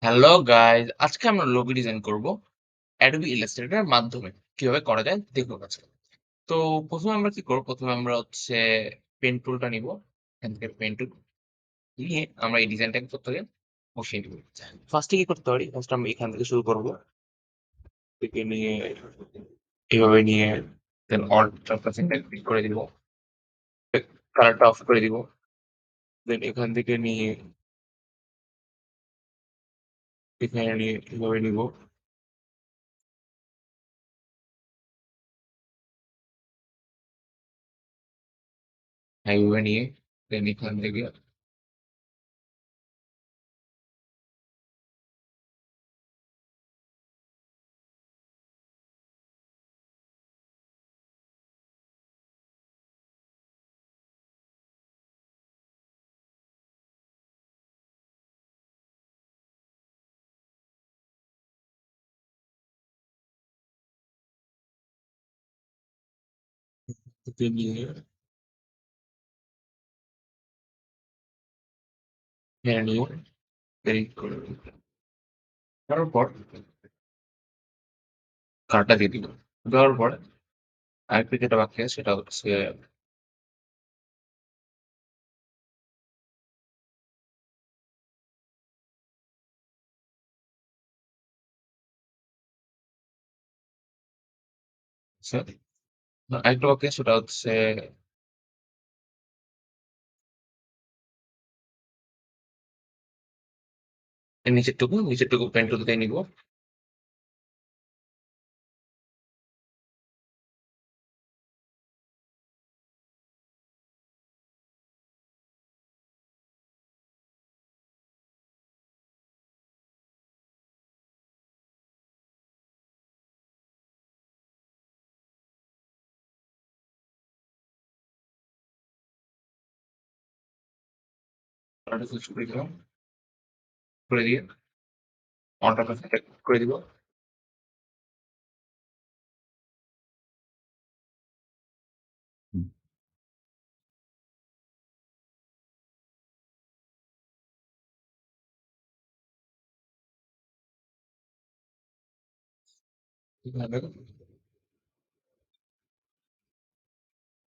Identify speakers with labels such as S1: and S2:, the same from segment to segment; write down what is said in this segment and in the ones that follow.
S1: Hello guys আজকে আমরা logo design করব Adobe Illustrator এর মাধ্যমে। কিভাবে করা যায় দেখবো আজকে। তো ১ম এ আমরা কি করব? ১ম এ আমরা হচ্ছে পেন টুলটা নিবো। এখান থেকে পেন টুল নিয়ে আমরা এই ডিজাইনটাকে কোত্থেকে বসিয়ে দিব। ফার্স্ট এ কি করতে পারি? ফার্স্ট আমরা এখান থেকে শুরু করব। থেকে নিয়ে এভাবে নিয়ে দেন অল্ট প্লাস এন্টার ক্লিক করে দিব। কালারটা অফ করে দিব। দেন এখান থেকে নিয়ে এখানে নিয়ে এভাবে নিব। এভাবে নিয়ে দেন এখান থেকে নিয়ে এখানে নিয়ে এডিট করে দিব। করার পর কার্ডটা দিয়ে দিল। দেওয়ার পর আরেকটা যেটা বাকি আছে সেটা হচ্ছে আচ্ছা, আরেকটা বাকি আছে সেটা হচ্ছে এর নিচেরটুকু পেন টুল দিয়ে নিব। কালারটা সুইচ করে দিলাম। করে দিয়ে অনটা সেটা করে দিব। হুম। এখানে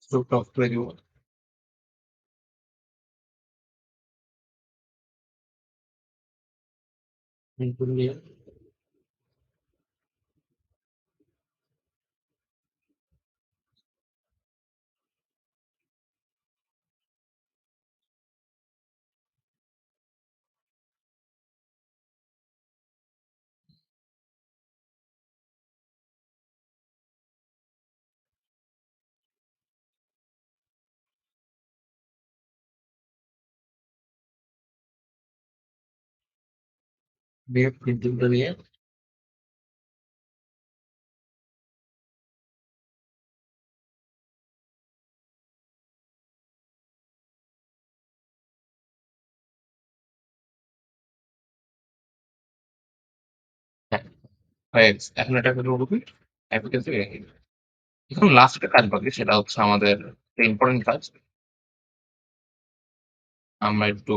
S1: স্ট্রোকটা অফ করে দিব। পেন টুল নিয়ে পেন টুলটা নিয়ে হ্যাঁ, হয়ে গেছে। এখন এটাকে করব কি? অ্যাপ্লিকেশন রেখে দিই। এখন লাস্ট একটা কাজ বাকি সেটা হচ্ছে আমাদের ইম্পোর্টেন্ট কাজ। আমরা একটু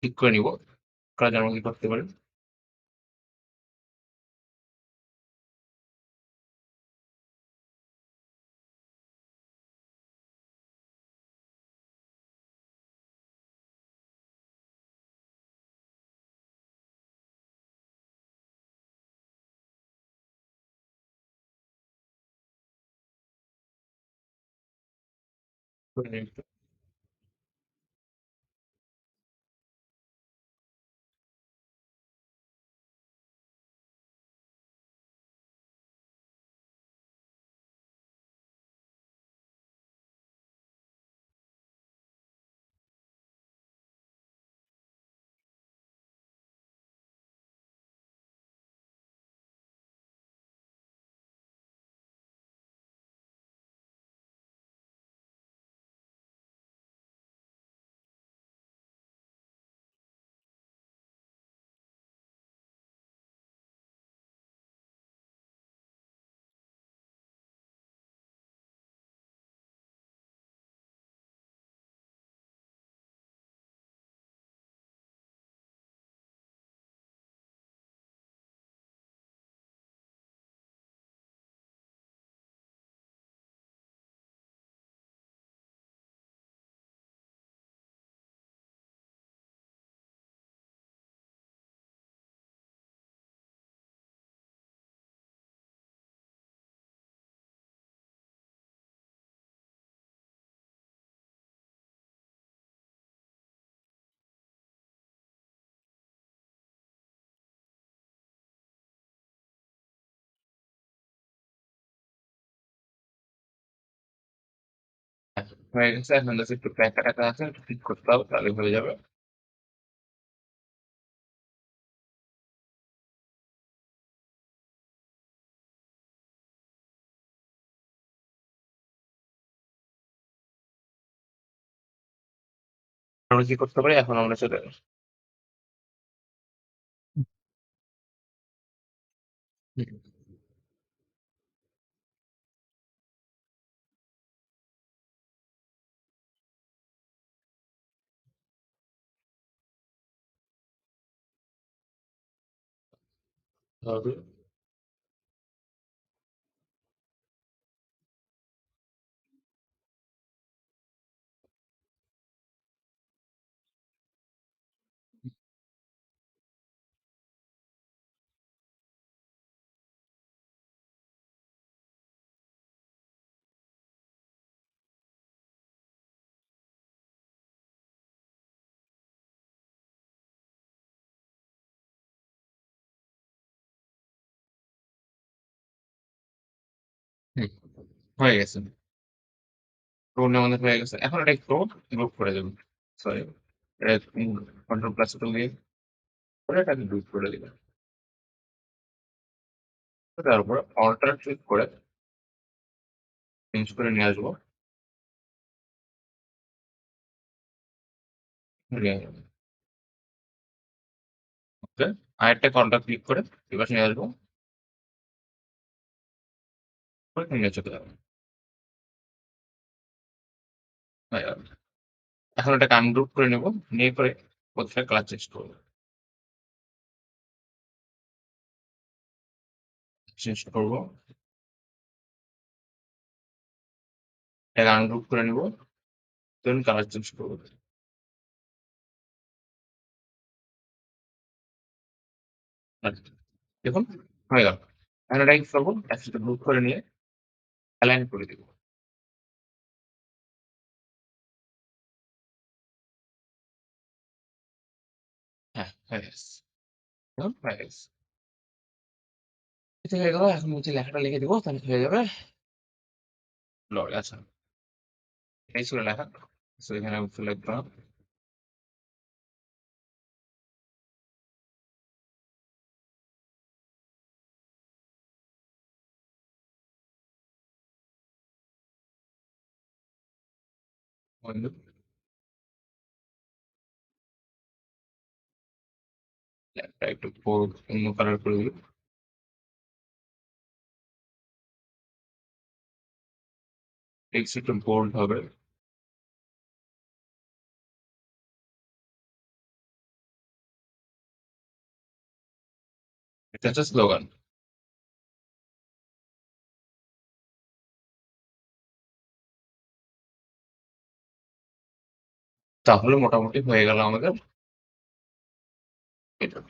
S1: ঠিক করে নিব। কাজ আমরা কি করতে পারি? করে নিব। হয়ে গেছে। এখন জাস্ট একটু প্যাঁকা-ট্যাঁকা আছে, একটু ঠিক করতে হবে, তাহলেই হয়ে যাবে। আমরা কি করতে পারি? এখন আমরা চলে হুম, হবে। হুম, হয়ে গেছে। টোন আমাদের হয়ে গেছে। এখন এটা একটু গ্রুপ করে দেব। সরি, এটা কন্ট্রোল প্লাস টোল দিয়ে করে এটাকে গ্রুপ করে দিলাম। তারপর অল্টার ক্লিক করে চেঞ্জ করে নিয়ে আসবো। ওকে। আরেকটা কন্ট্রাক্ট ক্লিক করে এপাশে নিয়ে আসবো। করে নিয়ে চলে যাবো। হয়ে গেল। এখন এটাকে আনগ্রুপ করে নেব। নিয়ে করে প্রত্যেকটা কালার চেঞ্জ করবো। চেঞ্জ করবো। এটাকে আনগ্রুপ করে নেব। দেন কালার চেঞ্জ করবো। আচ্ছা, দেখুন হয়ে গেল। এখন এটাকে কি করবো? একসাথে গ্রুপ করে নিয়ে অ্যালাইন করে দিব। হ্যাঁ, হয়ে গেছে। দেখুন হয়ে গেছে। এটা হয়ে গেল। এখন হচ্ছে লেখাটা লিখে দিব, তাহলে হয়ে যাবে। লরি আচ্ছা। এটাই ছিল লেখা। সো এখানে আমি একটু লিখবো। বন্ধু, লেখাটা একটু অন্য কালার করে দিই। টেক্সট একটু বোল্ড হবে। এটা হচ্ছে স্লোগান। তাহলে মোটামুটি হয়ে গেল আমাদের এটা।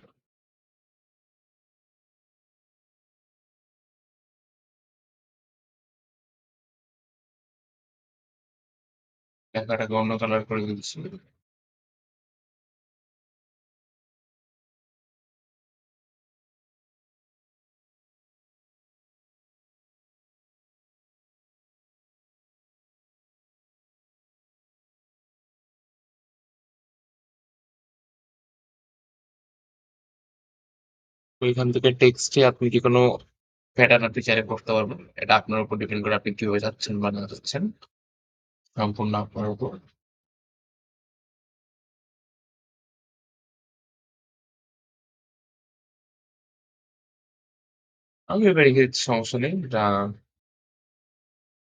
S1: লেখাটাকে অন্য কালার করে দিচ্ছি। ওইখান থেকে টেক্সটে আপনি কি কোনো প্যাটার্ন আপনি চাইলে করতে পারবেন। এটা আপনার উপর ডিপেন্ড করে আপনি কিভাবে যাচ্ছেন বা না যাচ্ছেন। সম্পূর্ণ আপনার উপর। আমি এবার রেখে দিচ্ছি, সমস্যা নেই। এটা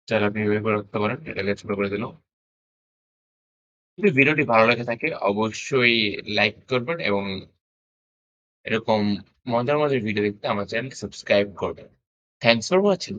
S1: চাইলে আপনি এভাবে করে রাখতে পারেন। এটাকে ছোট করে দিলাম। যদি ভিডিওটি ভালো লেগে থাকে অবশ্যই লাইক করবেন এবং এরকম মজার, মজার ভিডিও দেখতে আমার চ্যানেলটি সাবস্ক্রাইব করবেন। Thanks for watching.